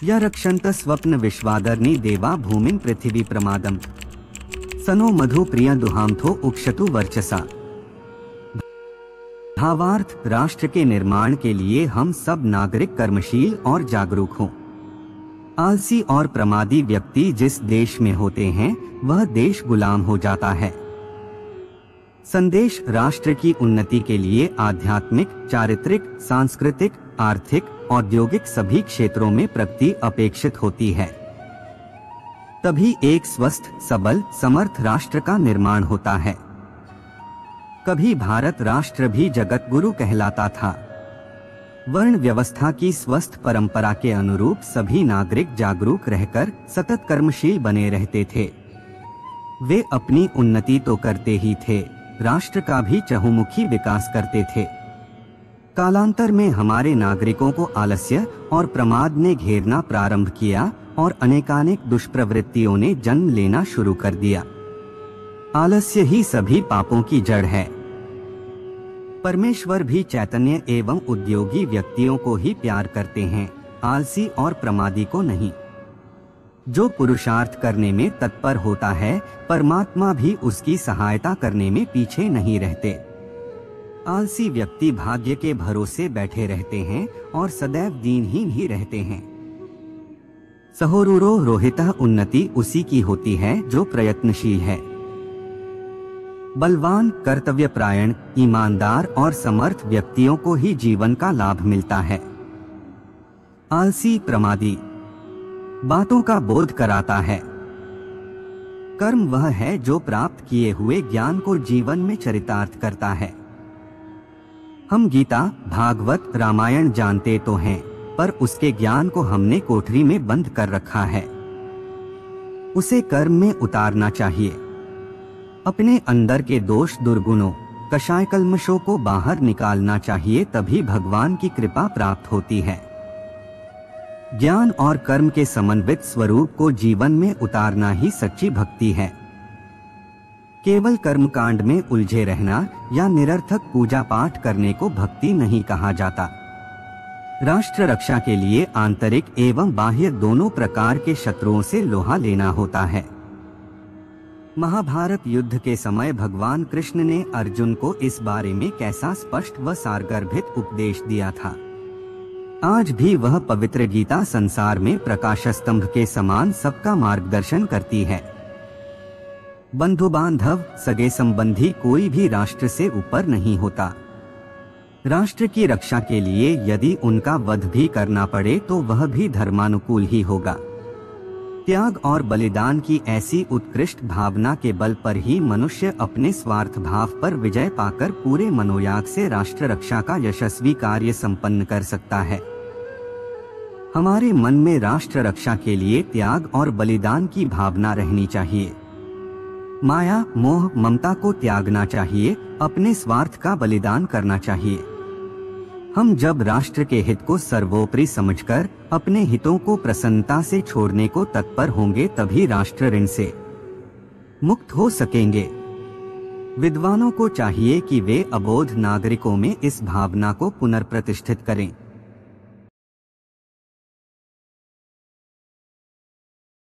य रक्षन्त स्वप्न विश्वादर्नि देवा भूमिं पृथिवी प्रमादम सनो मधु प्रिय दुहामथो उक्षतु वर्चसा। भावार्थ, राष्ट्र के निर्माण के लिए हम सब नागरिक कर्मशील और जागरूक हों। आलसी और प्रमादी व्यक्ति जिस देश में होते हैं वह देश गुलाम हो जाता है। संदेश, राष्ट्र की उन्नति के लिए आध्यात्मिक, चारित्रिक, सांस्कृतिक, आर्थिक, औद्योगिक सभी क्षेत्रों में प्रगति अपेक्षित होती है। तभी एक स्वस्थ, सबल, समर्थ राष्ट्र का निर्माण होता है। कभी भारत राष्ट्र भी जगत गुरु कहलाता था। वर्ण व्यवस्था की स्वस्थ परंपरा के अनुरूप सभी नागरिक जागरूक रहकर सतत कर्मशील बने रहते थे। वे अपनी उन्नति तो करते ही थे, राष्ट्र का भी चहुमुखी विकास करते थे। कालांतर में हमारे नागरिकों को आलस्य और प्रमाद ने घेरना प्रारंभ किया और अनेकानेक दुष्प्रवृत्तियों ने जन्म लेना शुरू कर दिया। आलस्य ही सभी पापों की जड़ है। परमेश्वर भी चैतन्य एवं उद्योगी व्यक्तियों को ही प्यार करते हैं, आलसी और प्रमादी को नहीं। जो पुरुषार्थ करने में तत्पर होता है, परमात्मा भी उसकी सहायता करने में पीछे नहीं रहते। आलसी व्यक्ति भाग्य के भरोसे बैठे रहते हैं और सदैव दीनहीन ही रहते हैं। सहोरुरो रोहितः, उन्नति उसी की होती है जो प्रयत्नशील है। बलवान, कर्तव्यपरायण, ईमानदार और समर्थ व्यक्तियों को ही जीवन का लाभ मिलता है। आलसी, प्रमादी बातों का बोध कराता है। कर्म वह है जो प्राप्त किए हुए ज्ञान को जीवन में चरितार्थ करता है। हम गीता, भागवत, रामायण जानते तो हैं, पर उसके ज्ञान को हमने कोठरी में बंद कर रखा है। उसे कर्म में उतारना चाहिए। अपने अंदर के दोष, दुर्गुणों, कषाय कल्मशों को बाहर निकालना चाहिए, तभी भगवान की कृपा प्राप्त होती है। ज्ञान और कर्म के समन्वित स्वरूप को जीवन में उतारना ही सच्ची भक्ति है। केवल कर्मकांड में उलझे रहना या निरर्थक पूजा पाठ करने को भक्ति नहीं कहा जाता। राष्ट्र रक्षा के लिए आंतरिक एवं बाह्य दोनों प्रकार के शत्रुओं से लोहा लेना होता है। महाभारत युद्ध के समय भगवान कृष्ण ने अर्जुन को इस बारे में कैसा स्पष्ट व सारगर्भित उपदेश दिया था। आज भी वह पवित्र गीता संसार में प्रकाश स्तंभ के समान सबका मार्गदर्शन करती है। बंधु बांधव, सगे संबंधी कोई भी राष्ट्र से ऊपर नहीं होता। राष्ट्र की रक्षा के लिए यदि उनका वध भी करना पड़े तो वह भी धर्मानुकूल ही होगा। त्याग और बलिदान की ऐसी उत्कृष्ट भावना के बल पर ही मनुष्य अपने स्वार्थ भाव पर विजय पाकर पूरे मनोयाग से राष्ट्र रक्षा का यशस्वी कार्य संपन्न कर सकता है। हमारे मन में राष्ट्र रक्षा के लिए त्याग और बलिदान की भावना रहनी चाहिए। माया, मोह, ममता को त्यागना चाहिए, अपने स्वार्थ का बलिदान करना चाहिए। हम जब राष्ट्र के हित को सर्वोपरि समझकर अपने हितों को प्रसन्नता से छोड़ने को तत्पर होंगे, तभी राष्ट्र ऋण से मुक्त हो सकेंगे। विद्वानों को चाहिए कि वे अबोध नागरिकों में इस भावना को पुनर्प्रतिष्ठित करें।